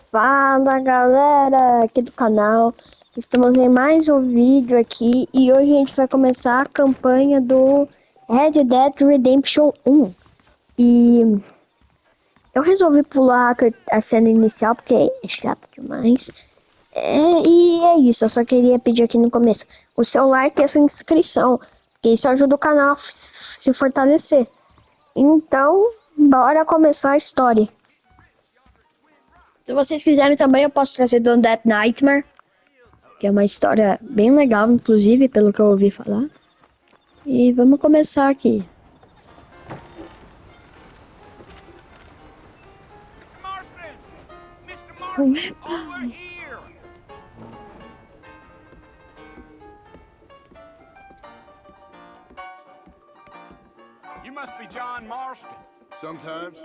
Fala galera aqui do canal, estamos em mais um vídeo aqui e hoje a gente vai começar a campanha do Red Dead Redemption 1 e eu resolvi pular a cena inicial porque é chato demais. E é isso, eu só queria pedir aqui no começo o seu like e essa inscrição, porque isso ajuda o canal a se fortalecer. Então, bora começar a história. Se vocês quiserem também, eu posso trazer do Undead Nightmare, que é uma história bem legal, inclusive, pelo que eu ouvi falar. E vamos começar aqui. Opa! You must be John Marston. Sometimes.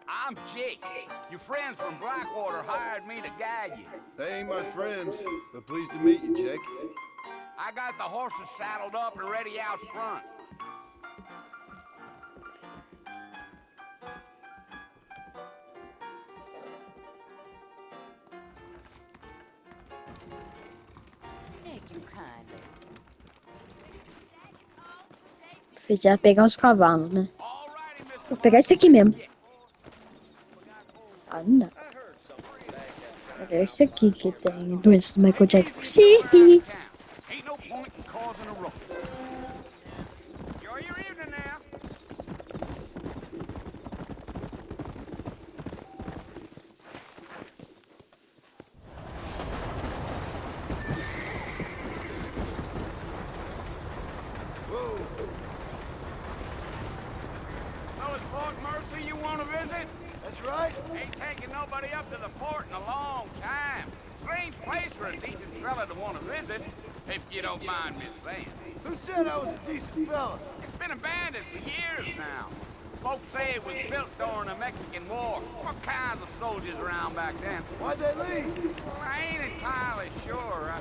I'm Jake. Your friends from Blackwater hired me to guide you. They ain't my friends, but pleased to meet you, Jake. I got the horses saddled up and ready out front. Thank you kindly. Fizeram pegar os cavalos, né? Alrighty, Mr. Vou pegar esse aqui mesmo. Ah, não. Vou pegar esse aqui que tem doenças do Michael Jackson. Sim! Ain't no point in causing a ruckus. Enjoy your evening now. Whoa. So it's Fort Mercy you want to visit? That's right. Ain't taking nobody up to the fort in a long time. Strange place for a decent fella to want to visit, if you don't mind me saying. Who said I was a decent fella? It's been abandoned for years now. Folks say it was built during the Mexican War. What kinds of soldiers around back then? Why'd they leave? Well, I ain't entirely sure.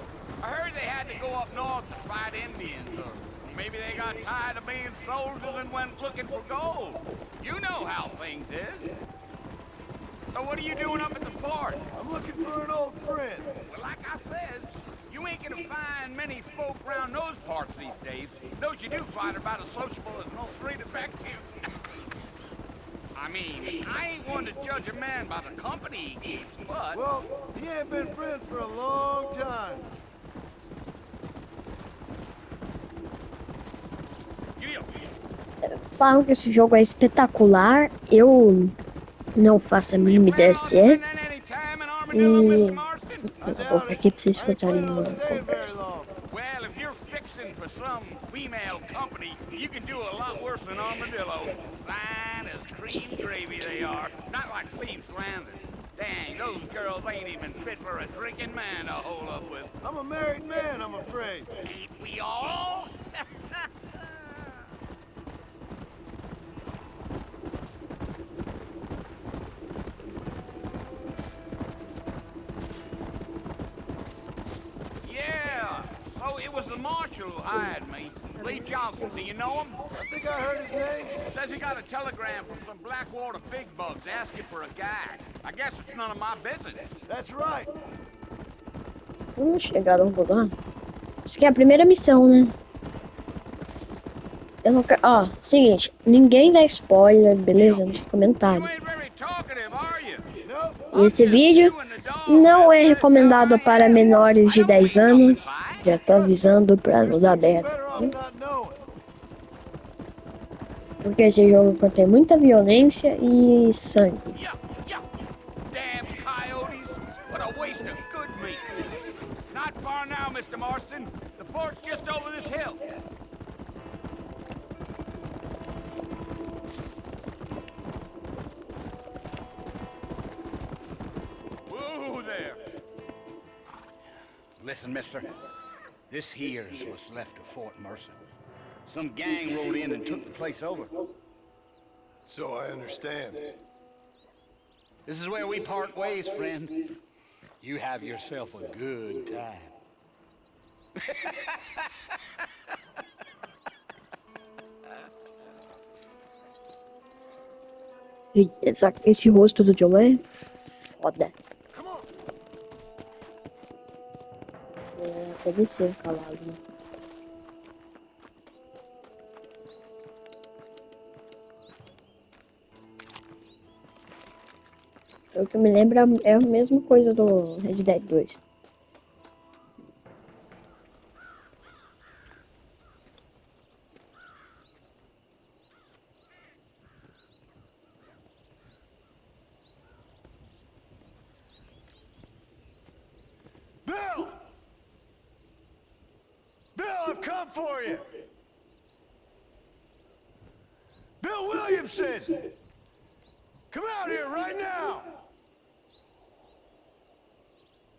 I heard they had to go up north to fight Indians, or maybe they got tired of being soldiers and went looking for gold. You know how things is. So what are you doing up at the fort? I'm looking for an old friend. Well, like I said, you ain't gonna find many folk around those parts these days. Those you do find are about as sociable as no three detectives. I mean, I ain't one to judge a man by the company he keeps, but... Well, he ain't been friends for a long time. Falam que esse jogo é espetacular. Eu não faço a mínima ideia se é. E eu vou colocar aqui pra vocês escutarem a conversa. Well, if you're fixing for some female company, you can do a lot worse than armadillo. Fine as cream gravy they are. Not like Seems Landers. Dang, those girls ain't even fit for a drinking man to hold up with. I'm a married man, I'm afraid. Ain't we all? Yeah, so it was the marshal who hired me. Lee Johnson, do you know him? I think I heard his name. Says he got a telegram from some Blackwater big bugs asking for a guide. I guess it's none of my business. That's right. Vamos chegar no lugar. Isso aqui é a primeira missão, né? Eu não quero... Ó, seguinte. Ninguém dá spoiler, beleza? Nos You comentários. ain't very talkative, are you? Nope. Esse vídeo não é recomendado para menores de 10 anos. Já tô avisando pra não dar You're merda. better off not knowing. Porque esse jogo contém muita violência e sangue. Yeah, yeah. Damn coyotes. What a waste of good meat. Not far now, Mr. Marston. The fort's just over this hill. Whoa there. Listen, mister. This here's what's left of Fort Mercy. Some gang rode in and took the place over. So I understand. This is where we part ways, friend. You have yourself a good time. Esse rosto do Joe é foda. Come on. Deve ser um cavalo, né? O que me lembra é a mesma coisa do Red Dead 2. Bill! Bill, I've come for you! Bill Williamson! Come out here right now!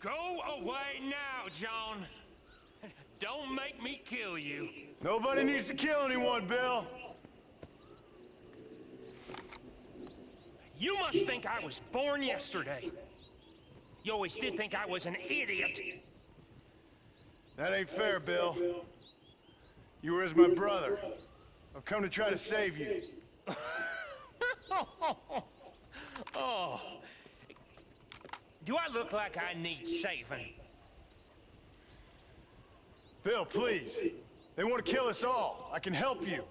Go away now, John. Don't make me kill you. Nobody needs to kill anyone, Bill. You must think I was born yesterday. You always did think I was an idiot. That ain't fair, Bill. You were as my brother. I've come to try to save you. Oh. Do I look like I need saving? Bill, please. They want to kill us all. I can help you.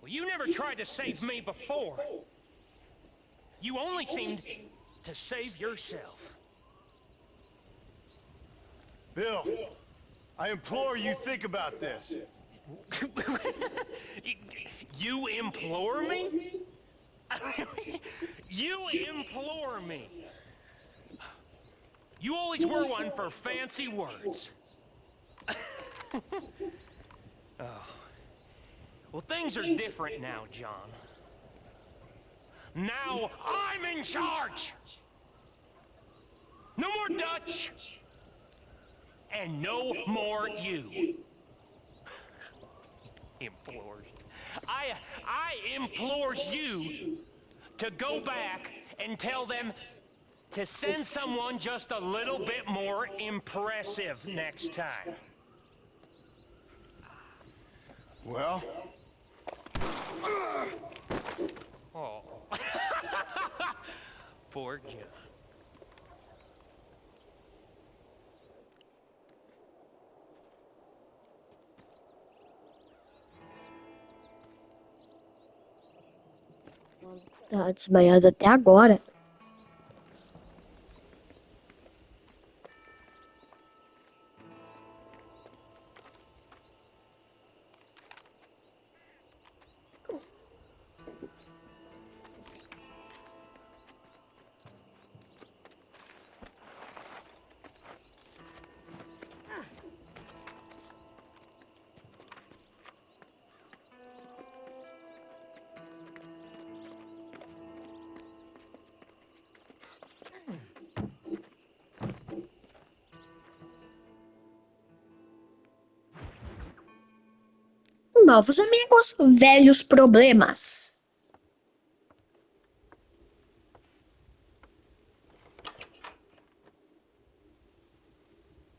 Well, you never tried to save me before. You only seemed to save yourself. Bill, I implore you think about this. You implore me? You implore me. You always were one for fancy words. Oh. Well, things are different now, John. Now I'm in charge! No more Dutch! And no more you. Implores. I implores you to go back and tell them to send someone just a little bit more impressive next time. Well? Oh. Poor John. Tá desmaiado até agora. Novos amigos, velhos problemas.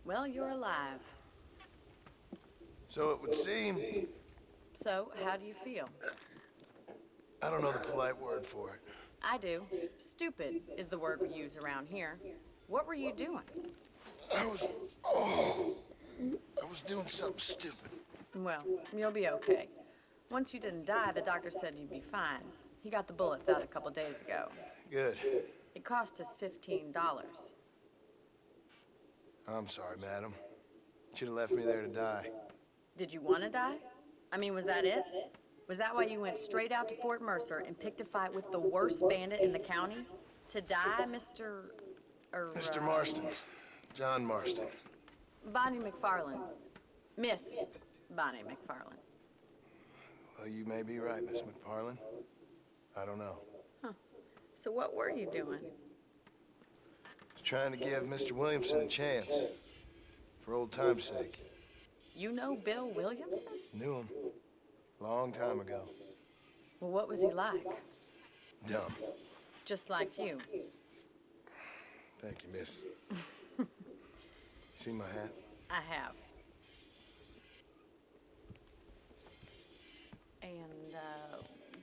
Well, you're alive. So it would seem. So, how do you feel? I don't know the polite word for it. I do. Stupid is the word we use around here. What were you doing? I was doing something stupid. Well, you'll be okay. Once you didn't die, the doctor said you'd be fine. He got the bullets out a couple days ago. Good. It cost us $15. I'm sorry, madam. Should have left me there to die. Did you want to die? I mean, was that it? Was that why you went straight out to Fort Mercer and picked a fight with the worst bandit in the county? To die, Mr. Mr. Marston. John Marston. Bonnie McFarland. Miss Bonnie McFarland. Well, you may be right, Miss McFarland. I don't know. Huh. So what were you doing? Was trying to give Mr. Williamson a chance. For old time's sake. You know Bill Williamson? Knew him. Long time ago. Well, what was he like? Dumb. Just like you. Thank you, miss. You see my hat? I have. And,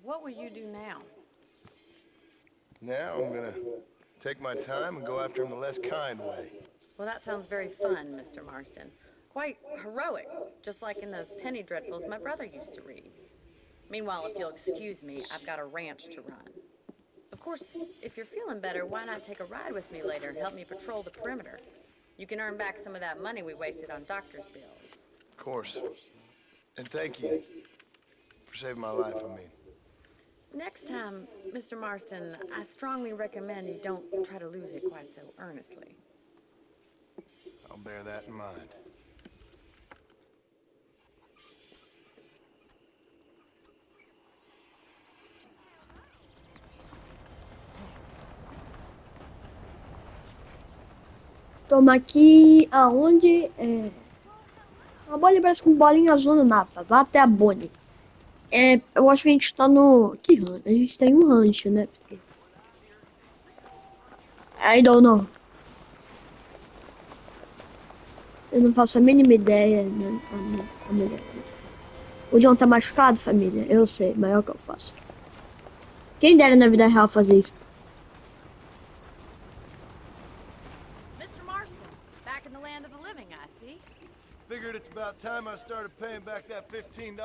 what will you do now? Now I'm gonna take my time and go after him the less kind way. Well, that sounds very fun, Mr. Marston. Quite heroic, just like in those penny dreadfuls my brother used to read. Meanwhile, if you'll excuse me, I've got a ranch to run. Of course, if you're feeling better, why not take a ride with me later and help me patrol the perimeter? You can earn back some of that money we wasted on doctor's bills. Of course. And thank you for saving my life, I mean. Next time, Mr. Marston, I strongly recommend you don't try to lose it quite so earnestly. I'll bear that in mind. Toma aqui aonde é. A Bonnie parece com bolinha azul no mapa. Vá até a Bonnie. Eu acho que a gente tá no. A gente tem um rancho, né? I don't know. Eu não faço a mínima ideia, né? A mulher. O John tá machucado, família? Eu sei, mas é o que eu faço. Quem dera na vida real fazer isso? Mr. Marston, back in the land of the living, I see. Figured it's about time I started paying back that $15.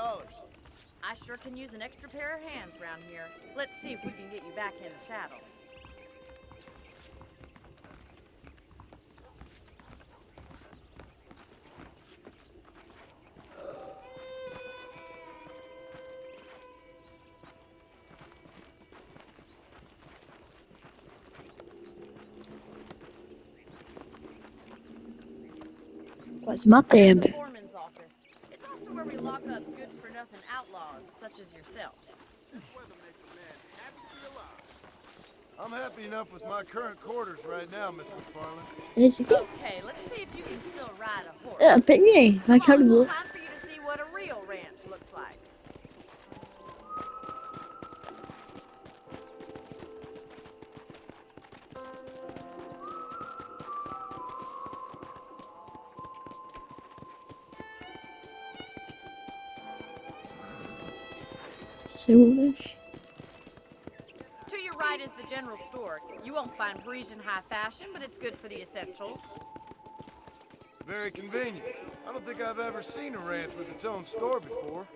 I sure can use an extra pair of hands around here. Let's see if we can get you back in the saddle. Quase matei a The mulher. foreman's office. It's also where we lock up good-for-nothing outlaws, such as yourself. I'm happy enough with my current quarters right now, Mr. McFarland. Esse aqui? Okay, let's see if you can still ride a horse. Peguei. Vai que Come eu on, time for you to see what a real ranch looks like. Seguras. To your right is the general store. You won't find Parisian high fashion, but it's good for the essentials. Very convenient. I don't think I've ever seen a ranch with its own store before.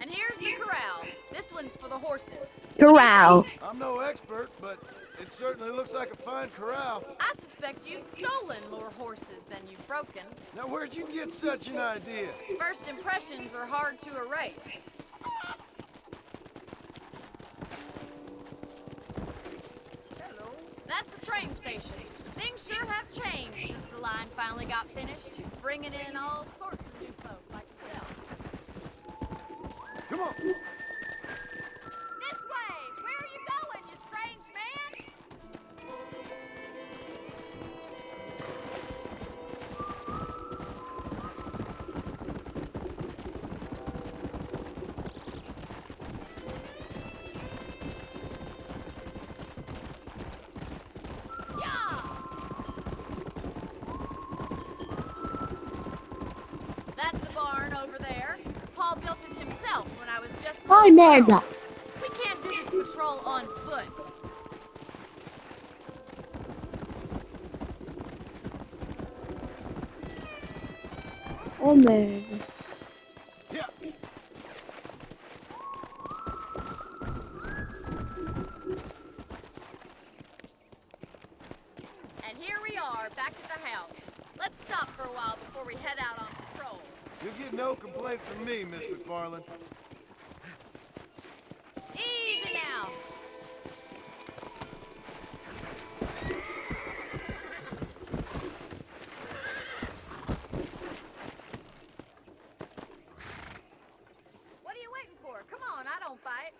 And here's the corral. This one's for the horses. Corral. I'm no expert, but it certainly looks like a fine corral. I suspect you've stolen more horses than you've broken. Now, where'd you get such an idea? First impressions are hard to erase. That's the train station. Things sure have changed since the line finally got finished, bringing in all sorts of new folks like yourself. Come on. This way! Where are you going, you strange man? Yeah! That's the barn over there. Paul built it himself when I was just a Ai, little merda. girl. We can't do this patrol on foot. Oh, merda. Yeah. And here we are, back at the house. Let's stop for a while before we head out on patrol. You'll get no complaint from me, Miss McFarland. Easy now. What are you waiting for? Come on, I don't fight.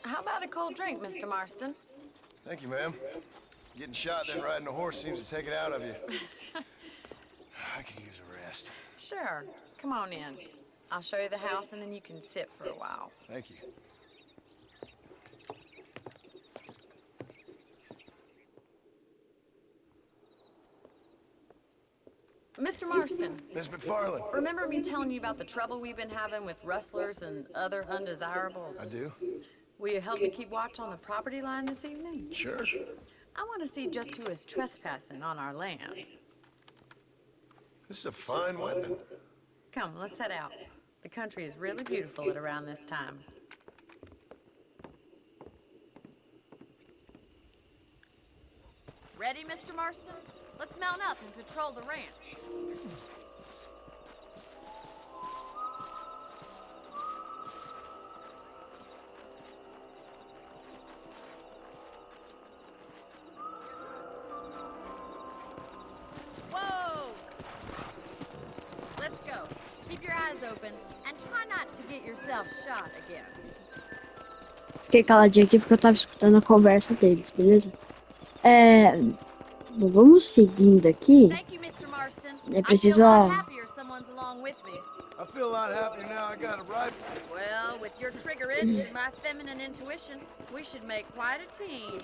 How about a cold drink, Mr. Marston? Thank you, ma'am. Getting shot then riding a horse seems to take it out of you. I could use a rest. Sure. Come on in. I'll show you the house and then you can sit for a while. Thank you. Mr. Marston, Miss McFarland. remember me telling you about the trouble we've been having with rustlers and other undesirables? I do? Will you help me keep watch on the property line this evening? Sure. I want to see just who is trespassing on our land. This is a fine weapon. Come, let's head out. The country is really beautiful at around this time. Ready, Mr. Marston? Let's mount up and patrol the ranch. Whoa! Let's go. Keep your eyes open and try not to get yourself shot again. Fiquei caladinha aqui porque eu tava escutando a conversa deles, beleza? Vamos seguindo aqui. Thank you, Mr. Marston. É I preciso, feel a lot ó. happier someone's along with me. I feel a lot happier now I got a rifle. Well, with your trigger itch and my feminine intuition, we should make quite a team.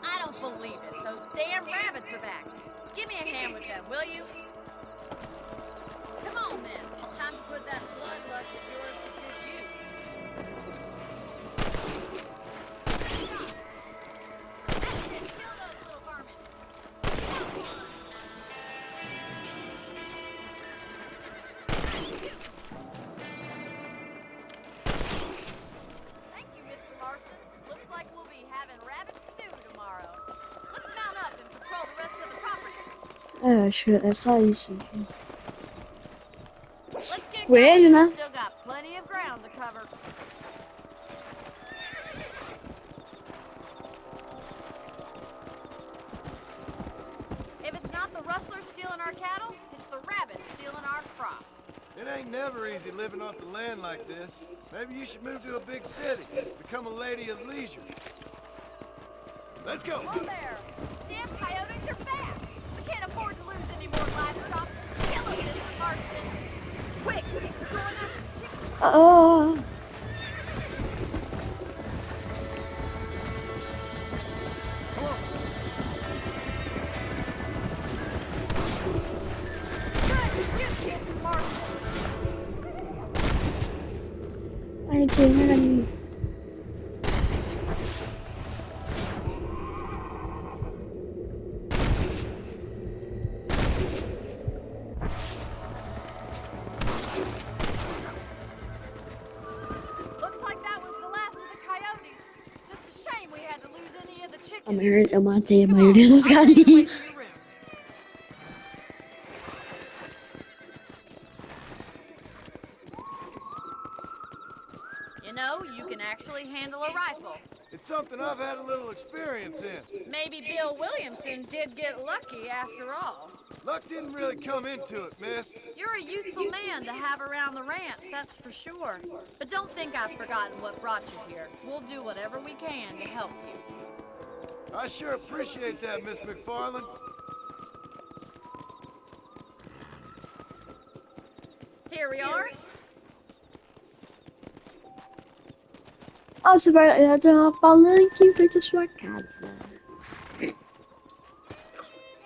I don't believe it. Those damn rabbits are back. Give me a hand with them, will you? Come on, then. Time to put that bloodlust of yours to good use. Come on. That's it. Kill those little vermin. Thank you, Mr. Marston. Looks like we'll be having rabbit stew tomorrow. Let's mount up and patrol the rest of the property. Acho que é só isso. Let's get Coelho, going. né? We've still got plenty of ground to cover. If it's not the rustlers stealing our cattle, it's the rabbits stealing our crops. It ain't never easy living off the land like this. Maybe you should move to a big city. Become a lady of leisure. Let's go. Whoa there! Damn coyotes are fast! We can't afford to lose any more livestock. Kill them, Mr. Marston! Quick! Going after chickens! Oh, Come on. Good shoot, Mr. Marston! a gente vai ali. Looks like that was the last of the coyotes. Just a shame we had to lose any of the chickens. Eu matei a Come on, maioria das I'll take you away galinhas. to your room. You know, you can actually handle a rifle. It's something I've had a little experience in. Maybe Bill Williamson did get lucky after all. Luck didn't really come into it, miss. You're a useful man to have around the ranch, that's for sure. But don't think I've forgotten what brought you here. We'll do whatever we can to help you. I sure appreciate that, Miss McFarland. Here we are. Ó, você vai ter uma palanque em frente à sua casa.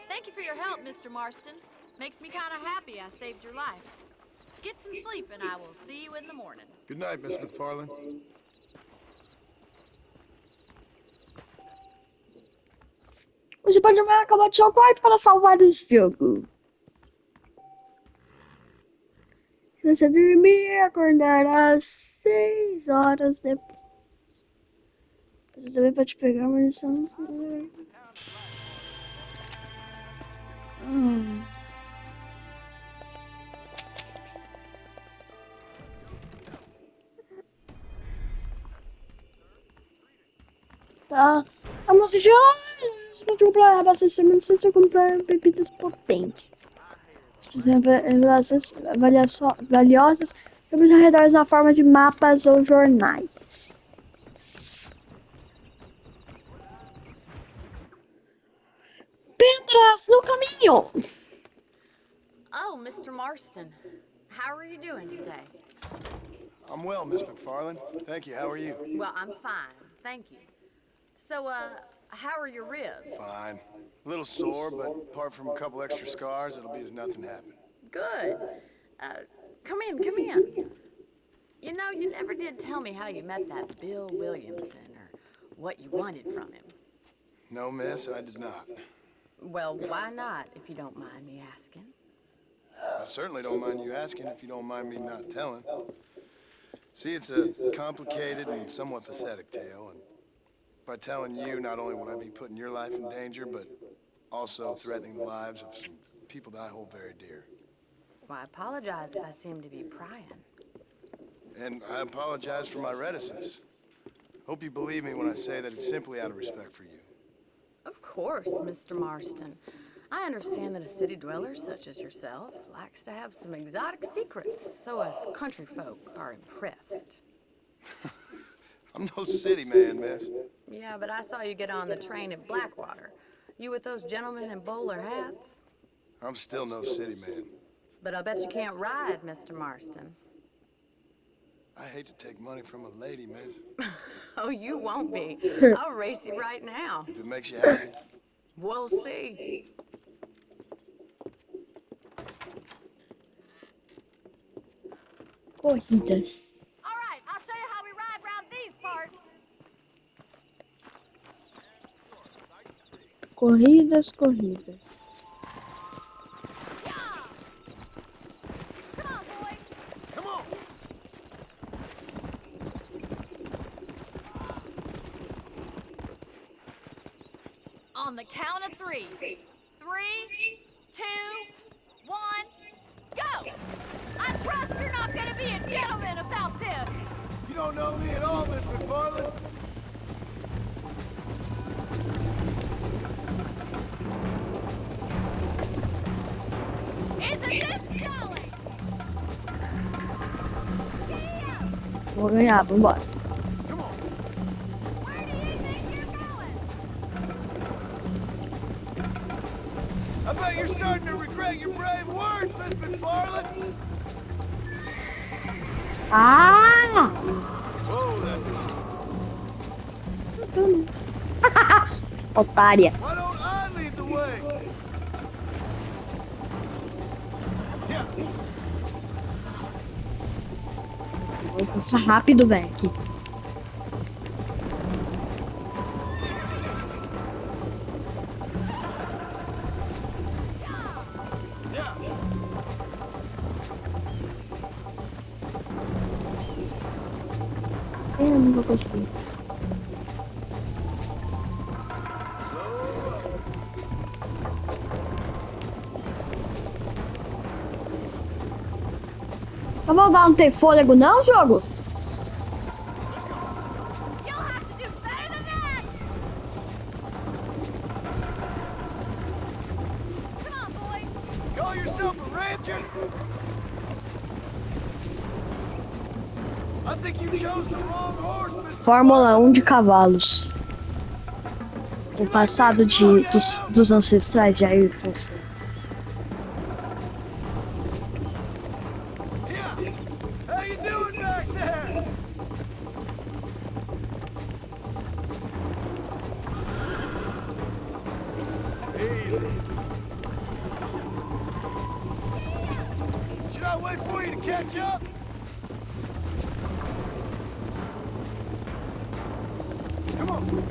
Thank you for your help, Mr. Marston. Makes me kind of happy I saved your life. Get some sleep and I will see you in the morning. Good night, Miss McFarland. Você pode acabar de seu quarto para salvar o jogo. Se você dormir, acordar às 6 horas depois. Você também pode pegar uma lição. Tá. Vamos assistir. Você pode comprar abastecimento se você comprar bebidas potentes. Por exemplo, valiosas sobre os arredores na forma de mapas ou jornais. Pedras no caminho! Oh, Mr. Marston. How are you doing today? I'm well, Miss McFarland. Thank you. How are you? Well, I'm fine. Thank you. So, how are your ribs? Fine. A little sore, but apart from a couple extra scars, it'll be as nothing happened. Good. Uh, come in, come in. You know, you never did tell me how you met that Bill Williamson or what you wanted from him. No, miss, I did not. Well, why not, if you don't mind me asking? I certainly don't mind you asking if you don't mind me not telling. See, it's a complicated and somewhat pathetic tale, and by telling you, not only would I be putting your life in danger, but also threatening the lives of some people that I hold very dear. Well, I apologize if I seem to be prying. And I apologize for my reticence. Hope you believe me when I say that it's simply out of respect for you. Of course, Mr. Marston. I understand that a city dweller such as yourself likes to have some exotic secrets, so us country folk are impressed. I'm no city man, miss. Yeah, but I saw you get on the train at Blackwater. You with those gentlemen in bowler hats? I'm still no city man. But I'll bet you can't ride, Mr. Marston. I hate to take money from a lady, miss. Oh, you won't be. I'll race you right now. If it makes you happy. We'll see. Corridas. All right, I'll show you how we ride around these parts. Corridas, corridas. Yeah! Come on, boys. Come on! On the count of 3. 3, 2, 1, go! I trust you're not gonna be a gentleman about this. You don't know me at all, Miss McFarland. Isn't this jolly? Vou ganhar, vambora. Come on! Where do you think you're going? I bet you're starting to regret your brave words, Miss McFarland. Ah! Whoa, Otária. why don't I lead the way? Yeah. Vou passar rápido, velho, aqui. Yeah. Eu não vou conseguir. Tá bom, não tem fôlego não, jogo? You'll have to do better than that. Come on, boys. Call yourself a rancher? I think you chose the wrong horse, Miss Fórmula 1 de cavalos. O passado dos ancestrais de Ayrton Senna. Yeah. How you doing back there? Easy. Should I wait for you to catch up? Come on.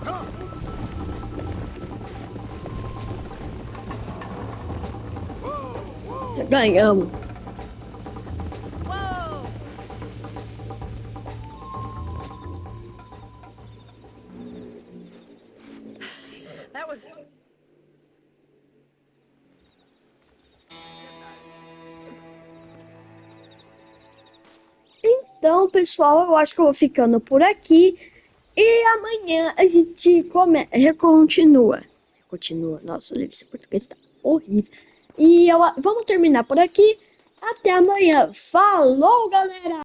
Come. Whoa, whoa. Ganhamos. Whoa! That was... Então, pessoal, eu acho que eu vou ficando por aqui. E amanhã a gente continua. Continua. Nossa, esse português tá horrível. E vamos terminar por aqui. Até amanhã. Falou, galera!